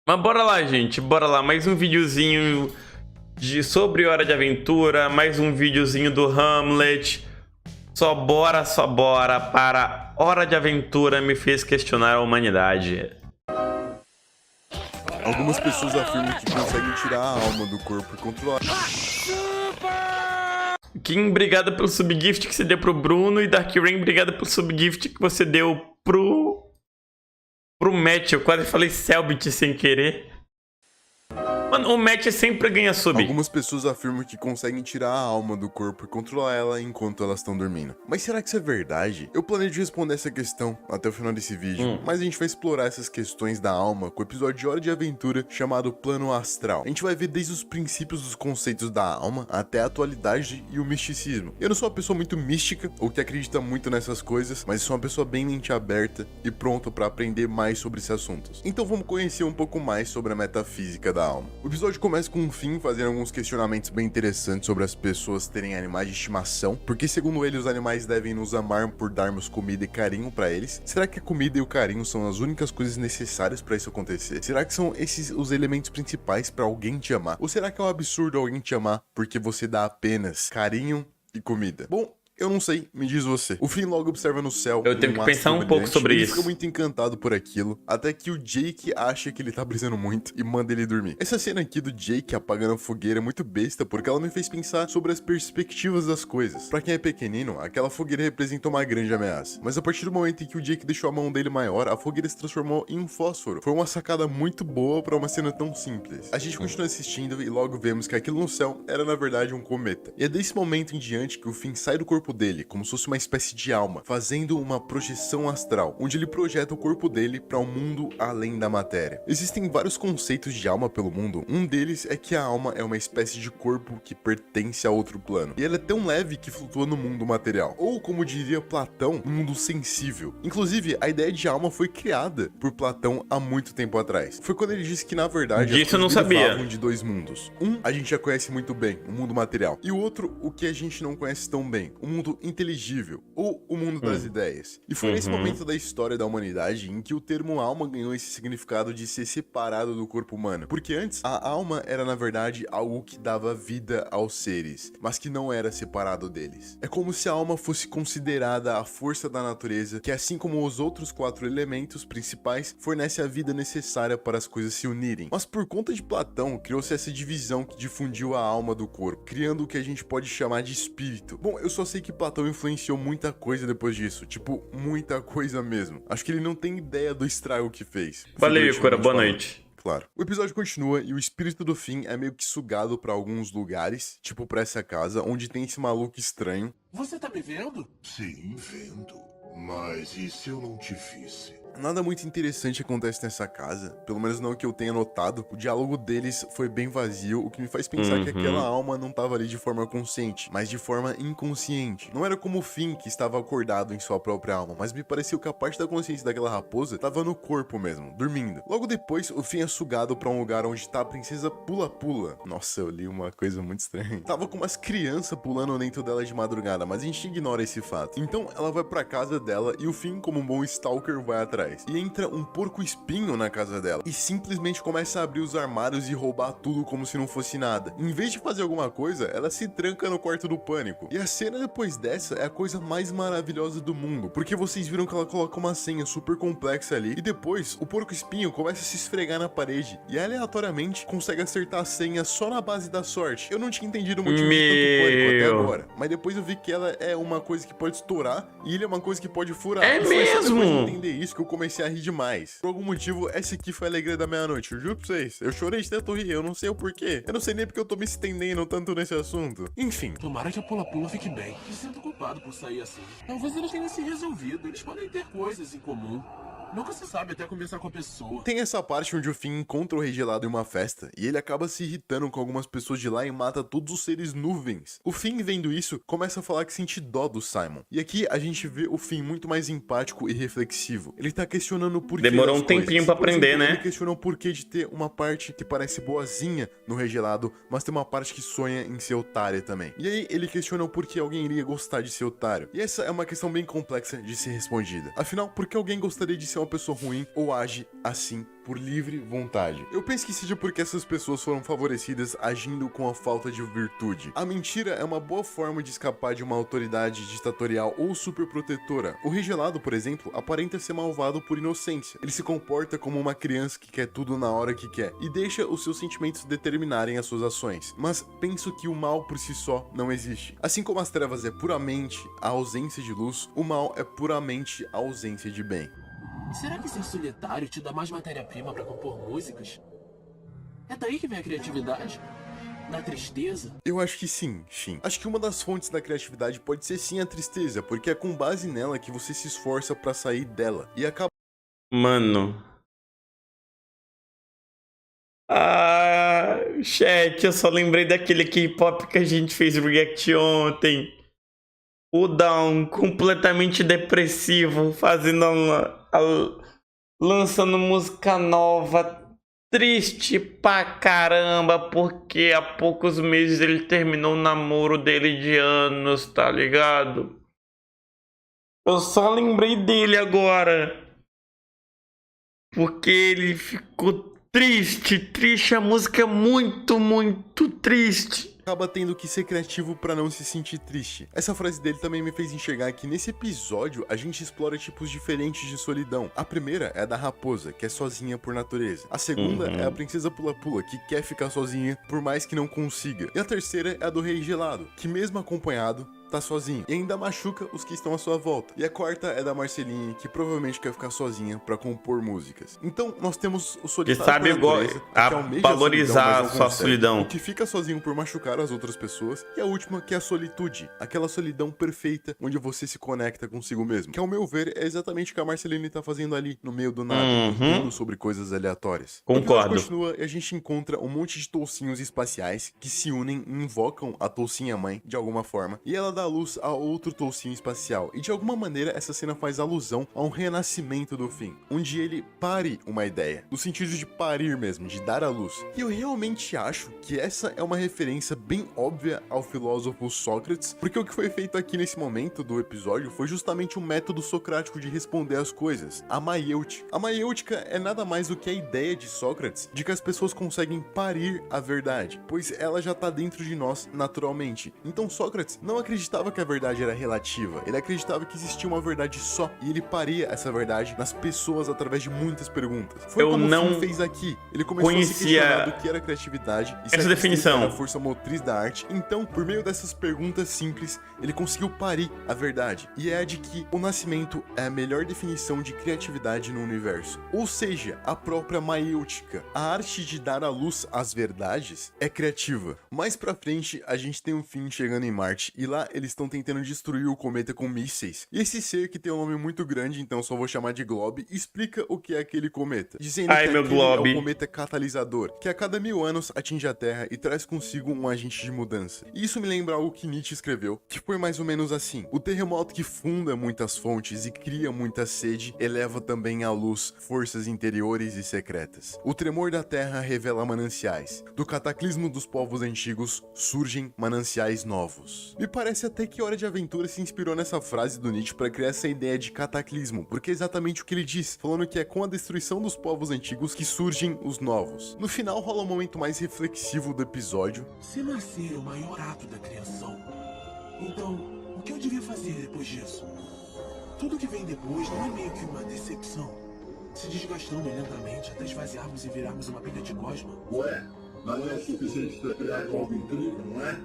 Mas bora lá, gente, bora lá. Mais um videozinho sobre Hora de Aventura, mais um videozinho do Hamlet. Só bora para Hora de Aventura me fez questionar a humanidade. Algumas pessoas afirmam que conseguem tirar a alma do corpo e controlar. Kim, obrigado pelo subgift que você deu pro Bruno. E Dark Rain, obrigado pelo subgift que você deu pro Matt. Eu quase falei Selbit sem querer. Mano, o Matt sempre ganha sub. Algumas pessoas afirmam que conseguem tirar a alma do corpo e controlar ela enquanto elas estão dormindo. Mas será que isso é verdade? Eu planejo responder essa questão até o final desse vídeo, mas a gente vai explorar essas questões da alma com o episódio de Hora de Aventura chamado Plano Astral. A gente vai ver desde os princípios dos conceitos da alma até a atualidade e o misticismo. Eu não sou uma pessoa muito mística ou que acredita muito nessas coisas, mas sou uma pessoa bem mente aberta e pronta para aprender mais sobre esses assuntos. Então vamos conhecer um pouco mais sobre a metafísica da alma. O episódio começa com um Finn fazendo alguns questionamentos bem interessantes sobre as pessoas terem animais de estimação, porque segundo ele os animais devem nos amar por darmos comida e carinho pra eles. Será que a comida e o carinho são as únicas coisas necessárias pra isso acontecer? Será que são esses os elementos principais pra alguém te amar? Ou será que é um absurdo alguém te amar porque você dá apenas carinho e comida? Bom, eu não sei, me diz você. O Finn logo observa no céu. Eu tenho que pensar um pouco sobre ele isso. Fica muito encantado por aquilo, até que o Jake acha que ele tá brisando muito e manda ele dormir. Essa cena aqui do Jake apagando a fogueira é muito besta, porque ela me fez pensar sobre as perspectivas das coisas. Pra quem é pequenino, aquela fogueira representa uma grande ameaça. Mas a partir do momento em que o Jake deixou a mão dele maior, a fogueira se transformou em um fósforo. Foi uma sacada muito boa pra uma cena tão simples. A gente continua assistindo e logo vemos que aquilo no céu era na verdade um cometa. E é desse momento em diante que o Finn sai do corpo dele, como se fosse uma espécie de alma, fazendo uma projeção astral, onde ele projeta o corpo dele para um mundo além da matéria. Existem vários conceitos de alma pelo mundo, um deles é que a alma é uma espécie de corpo que pertence a outro plano, e ela é tão leve que flutua no mundo material, ou como diria Platão, um mundo sensível. Inclusive, a ideia de alma foi criada por Platão há muito tempo atrás. Foi quando ele disse que na verdade Disso eu não sabia. De dois mundos. Um, a gente já conhece muito bem, o mundo material, e o outro, o que a gente não conhece tão bem, o mundo inteligível, ou o mundo das ideias. E foi nesse momento da história da humanidade em que o termo alma ganhou esse significado de ser separado do corpo humano. Porque antes, a alma era na verdade algo que dava vida aos seres, mas que não era separado deles. É como se a alma fosse considerada a força da natureza, que assim como os outros 4 elementos principais, fornece a vida necessária para as coisas se unirem. Mas por conta de Platão, criou-se essa divisão que difundiu a alma do corpo, criando o que a gente pode chamar de espírito. Bom, eu só sei que Platão influenciou muita coisa depois disso, tipo, muita coisa mesmo. Acho que ele não tem ideia do estrago que fez. Valeu, Ikora, boa noite. Claro. O episódio continua e o espírito do Finn é meio que sugado pra alguns lugares, tipo pra essa casa, onde tem esse maluco estranho. Você tá me vendo? Sim, vendo. Mas e se eu não te visse? Nada muito interessante acontece nessa casa, pelo menos não que eu tenha notado. O diálogo deles foi bem vazio, o que me faz pensar que aquela alma não estava ali de forma consciente, mas de forma inconsciente. Não era como o Finn, que estava acordado em sua própria alma, mas me pareceu que a parte da consciência daquela raposa estava no corpo mesmo, dormindo. Logo depois, o Finn é sugado para um lugar onde tá a princesa Pula-Pula. Nossa, eu li uma coisa muito estranha. Tava com umas crianças pulando dentro dela de madrugada, mas a gente ignora esse fato. Então ela vai pra casa dela e o Finn, como um bom stalker, vai atrás. E entra um porco-espinho na casa dela e simplesmente começa a abrir os armários e roubar tudo como se não fosse nada. Em vez de fazer alguma coisa, ela se tranca no quarto do pânico. E a cena depois dessa é a coisa mais maravilhosa do mundo, porque vocês viram que ela coloca uma senha super complexa ali e depois o porco-espinho começa a se esfregar na parede e aleatoriamente consegue acertar a senha só na base da sorte. Eu não tinha entendido o motivo de tanto pânico até agora, mas depois eu vi que ela é uma coisa que pode estourar e ele é uma coisa que pode furar. É mesmo? Depois de entender isso que eu comecei a rir demais. Por algum motivo, essa aqui foi a alegria da meia-noite. Eu juro pra vocês. Eu chorei de tanto rir. Eu não sei o porquê. Eu não sei nem porque eu tô me estendendo tanto nesse assunto. Enfim. Tomara que a Pula-Pula fique bem. Me sinto culpado por sair assim. Talvez eles tenham se resolvido. Eles podem ter coisas em comum. Nunca se sabe até conversar com a pessoa. Tem essa parte onde o Finn encontra o Rei Gelado em uma festa e ele acaba se irritando com algumas pessoas de lá e mata todos os seres nuvens. O Finn, vendo isso, começa a falar que sente dó do Simon. E aqui a gente vê o Finn muito mais empático e reflexivo. Ele tá questionando o porquê. Demorou um tempinho pra aprender, né? Ele questionou o porquê de ter uma parte que parece boazinha no Rei Gelado, mas tem uma parte que sonha em ser otária também. E aí ele questiona o porquê alguém iria gostar de ser otário. E essa é uma questão bem complexa de ser respondida. Afinal, por que alguém gostaria de ser uma uma pessoa ruim ou age assim por livre vontade. Eu penso que seja porque essas pessoas foram favorecidas agindo com a falta de virtude. A mentira é uma boa forma de escapar de uma autoridade ditatorial ou superprotetora. O Rei Gelado, por exemplo, aparenta ser malvado por inocência. Ele se comporta como uma criança que quer tudo na hora que quer e deixa os seus sentimentos determinarem as suas ações. Mas penso que o mal por si só não existe. Assim como as trevas é puramente a ausência de luz, o mal é puramente a ausência de bem. Será que ser solitário te dá mais matéria-prima pra compor músicas? É daí que vem a criatividade? Da tristeza? Eu acho que sim. Acho que uma das fontes da criatividade pode ser sim a tristeza, porque é com base nela que você se esforça pra sair dela e acaba. Mano. Chat, eu só lembrei daquele K-pop que a gente fez react ontem. O Down, completamente depressivo, lançando música nova, triste pra caramba, porque há poucos meses ele terminou o namoro dele de anos, tá ligado? Eu só lembrei dele agora, porque ele ficou triste, a música é muito, muito triste. Acaba tendo que ser criativo pra não se sentir triste. Essa frase dele também me fez enxergar que nesse episódio a gente explora tipos diferentes de solidão. A primeira é a da raposa, que é sozinha por natureza. A segunda é a princesa pula-pula, que quer ficar sozinha por mais que não consiga. E a terceira é a do rei gelado, que mesmo acompanhado, tá sozinho e ainda machuca os que estão à sua volta. E a quarta é da Marcelinha, que provavelmente quer ficar sozinha pra compor músicas. Então nós temos o solitário Que sabe por natureza, que valorizar a sua consegue. solidão. O que fica sozinho por machucar as outras pessoas. E a última, que é a solitude, aquela solidão perfeita onde você se conecta consigo mesmo. Que ao meu ver é exatamente o que a Marceline tá fazendo ali no meio do nada, contando sobre coisas aleatórias. Concordo. O episódio continua e a gente encontra um monte de toucinhos espaciais que se unem e invocam a toucinha mãe de alguma forma, e ela dá luz a outro toucinho espacial, e de alguma maneira essa cena faz alusão a um renascimento do fim, onde ele pare uma ideia, no sentido de parir mesmo, de dar à luz. E eu realmente acho que essa é uma referência bem óbvia ao filósofo Sócrates, porque o que foi feito aqui nesse momento do episódio foi justamente um método socrático de responder às coisas, a maiêutica. A maiêutica é nada mais do que a ideia de Sócrates de que as pessoas conseguem parir a verdade, pois ela já tá dentro de nós naturalmente. Então Sócrates não acreditava que a verdade era relativa, ele acreditava que existia uma verdade só, e ele paria essa verdade nas pessoas através de muitas perguntas. Foi como o Finn fez aqui. Ele começou a se questionar do que era criatividade e essa definição era a força motriz da arte. Então, por meio dessas perguntas simples, ele conseguiu parir a verdade, e é a de que o nascimento é a melhor definição de criatividade no universo, ou seja, a própria maiêutica. A arte de dar à luz às verdades é criativa. Mais pra frente, a gente tem um Finn chegando em Marte, e lá eles estão tentando destruir o cometa com mísseis. E esse ser, que tem um nome muito grande, então só vou chamar de Glob, explica o que é aquele cometa, dizendo que aquele é o cometa catalisador, que a cada 1000 anos atinge a Terra e traz consigo um agente de mudança. E isso me lembra algo que Nietzsche escreveu, que foi mais ou menos assim: o terremoto que funda muitas fontes e cria muita sede, eleva também à luz forças interiores e secretas. O tremor da Terra revela mananciais. Do cataclismo dos povos antigos surgem mananciais novos. Me parece até que Hora de Aventura se inspirou nessa frase do Nietzsche para criar essa ideia de cataclismo, porque é exatamente o que ele diz, falando que é com a destruição dos povos antigos que surgem os novos. No final rola um momento mais reflexivo do episódio. Se nascer é o maior ato da criação, então o que eu devia fazer depois disso? Tudo que vem depois não é meio que uma decepção, se desgastando lentamente até esvaziarmos e virarmos uma pilha de gosma. Ué, mas não é suficiente ter criado algo incrível, não é?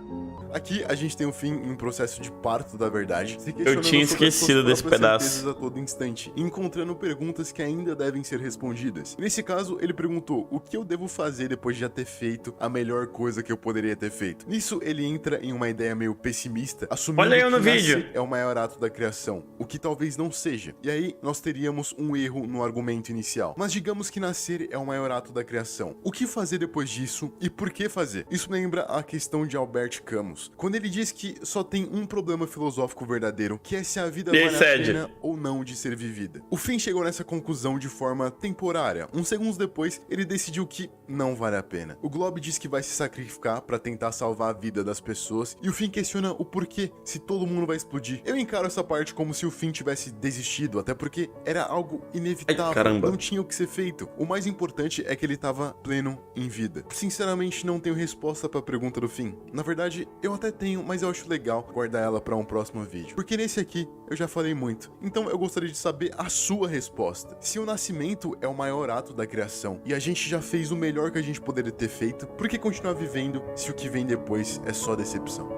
Aqui a gente tem o Finn em um processo de parto da verdade, se Eu tinha esquecido desse pedaço. a todo instante, encontrando perguntas que ainda devem ser respondidas. Nesse caso, ele perguntou: o que eu devo fazer depois de já ter feito a melhor coisa que eu poderia ter feito? Nisso, ele entra em uma ideia meio pessimista, assumindo Olha eu no que vídeo. nascer é o maior ato da criação, o que talvez não seja. E aí, nós teríamos um erro no argumento inicial. Mas digamos que nascer é o maior ato da criação. O que fazer depois disso como e por que fazer. Isso lembra a questão de Albert Camus, quando ele diz que só tem um problema filosófico verdadeiro, que é se a vida vale a pena ou não de ser vivida. O Finn chegou nessa conclusão de forma temporária. Uns segundos depois, ele decidiu que não vale a pena. O Glob diz que vai se sacrificar para tentar salvar a vida das pessoas, e o Finn questiona o porquê, se todo mundo vai explodir. Eu encaro essa parte como se o Finn tivesse desistido, até porque era algo inevitável, não tinha o que ser feito. O mais importante é que ele tava pleno em vida. Sinceramente, não tenho resposta pra pergunta do Finn. Na verdade, eu até tenho, mas eu acho legal guardar ela pra um próximo vídeo, porque nesse aqui eu já falei muito. Então eu gostaria de saber a sua resposta. Se o nascimento é o maior ato da criação e a gente já fez o melhor que a gente poderia ter feito, por que continuar vivendo se o que vem depois é só decepção?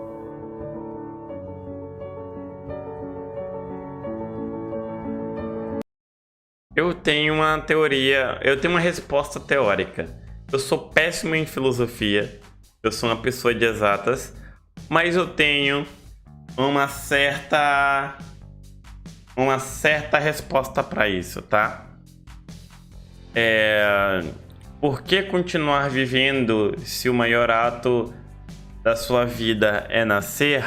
Eu tenho uma teoria, eu tenho uma resposta teórica. Eu sou péssimo em filosofia, eu sou uma pessoa de exatas, mas eu tenho uma certa resposta para isso, tá? Por que continuar vivendo se o maior ato da sua vida é nascer?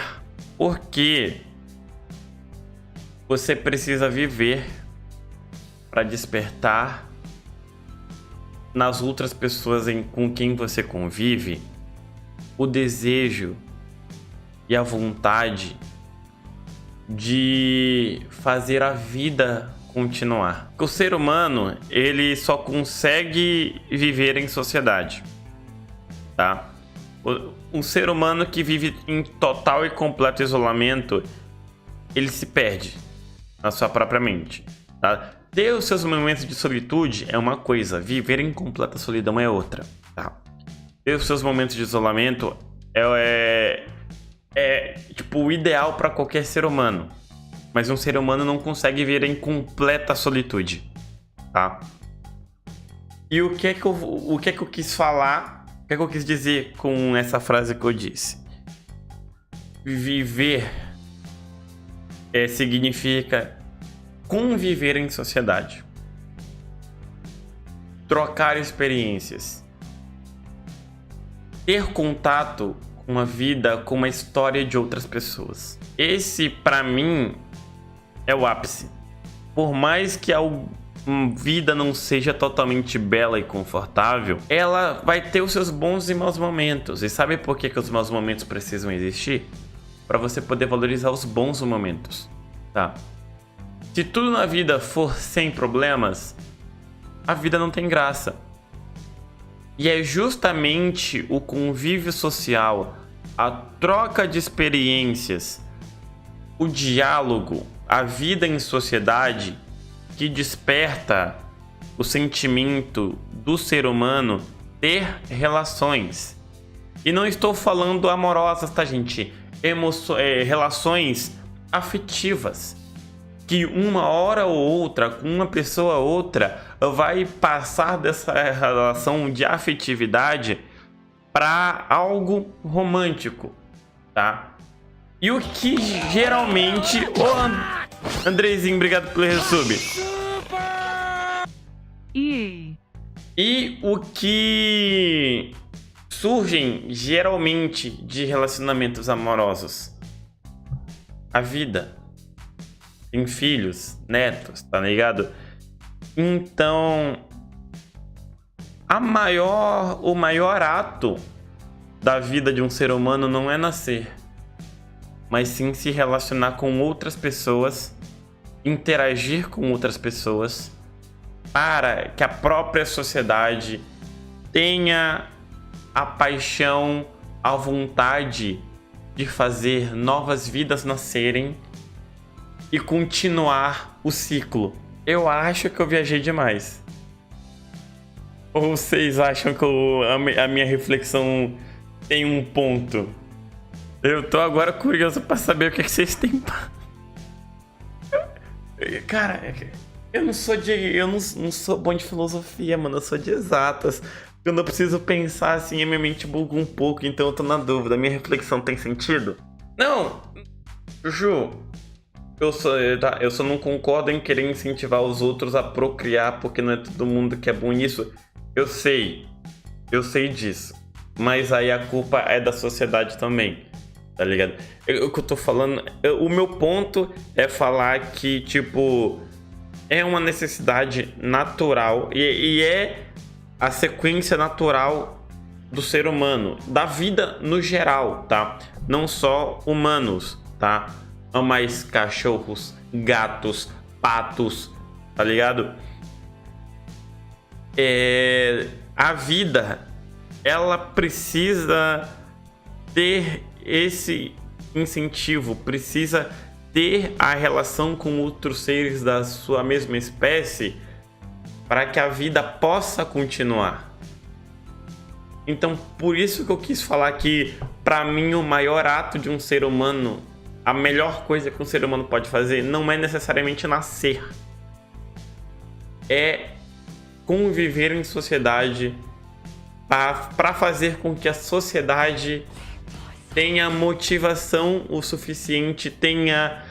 Porque você precisa viver para despertar nas outras pessoas com quem você convive o desejo e a vontade de fazer a vida continuar. O ser humano, ele só consegue viver em sociedade, tá? Um ser humano que vive em total e completo isolamento, ele se perde na sua própria mente, tá? Ter os seus momentos de solitude é uma coisa, viver em completa solidão é outra, tá? Ter os seus momentos de isolamento é tipo o ideal para qualquer ser humano, mas um ser humano não consegue viver em completa solitude, tá? E o que é que eu quis falar, o que é que eu quis dizer com essa frase que eu disse? Viver significa conviver em sociedade, trocar experiências, ter contato com a vida, com a história de outras pessoas. Esse, pra mim, é o ápice. Por mais que a vida não seja totalmente bela e confortável, ela vai ter os seus bons e maus momentos. E sabe por que os maus momentos precisam existir? Para você poder valorizar os bons momentos, tá? Se tudo na vida for sem problemas, a vida não tem graça. E é justamente o convívio social, a troca de experiências, o diálogo, a vida em sociedade que desperta o sentimento do ser humano ter relações. E não estou falando amorosas, tá, gente? Relações afetivas. Que uma hora ou outra, com uma pessoa ou outra, vai passar dessa relação de afetividade para algo romântico, tá? E o que geralmente... Ô, Andrezinho, obrigado pelo resub. E o que surgem geralmente de relacionamentos amorosos? A vida. Tem filhos, netos, tá ligado? Então, o maior ato da vida de um ser humano não é nascer, mas sim se relacionar com outras pessoas, interagir com outras pessoas, para que a própria sociedade tenha a paixão, a vontade de fazer novas vidas nascerem e continuar o ciclo. Eu acho que eu viajei demais. Ou vocês acham que a minha reflexão tem um ponto? Eu tô agora curioso pra saber o que vocês têm. Cara, eu não sou bom de filosofia, mano. Eu sou de exatas. Quando eu preciso pensar assim, a minha mente buga um pouco, então eu tô na dúvida. Minha reflexão tem sentido? Não! Ju, eu só não concordo em querer incentivar os outros a procriar, porque não é todo mundo que é bom nisso. Eu sei disso. mas aí a culpa é da sociedade também, tá ligado? O que eu tô falando, o meu ponto é falar que, tipo, é uma necessidade natural e é a sequência natural do ser humano, da vida no geral, tá? Não só humanos, tá? Amais cachorros, gatos, patos, tá ligado? A vida, ela precisa ter esse incentivo, precisa ter a relação com outros seres da sua mesma espécie para que a vida possa continuar. Então, por isso que eu quis falar que, para mim, o maior ato de um ser humano, a melhor coisa que um ser humano pode fazer, não é necessariamente nascer. É conviver em sociedade para fazer com que a sociedade tenha motivação o suficiente, tenha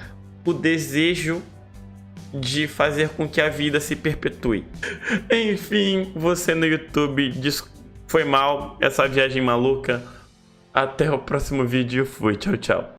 o desejo de fazer com que a vida se perpetue. Enfim, você no YouTube, foi mal essa viagem maluca. Até o próximo vídeo. Fui. Tchau, tchau.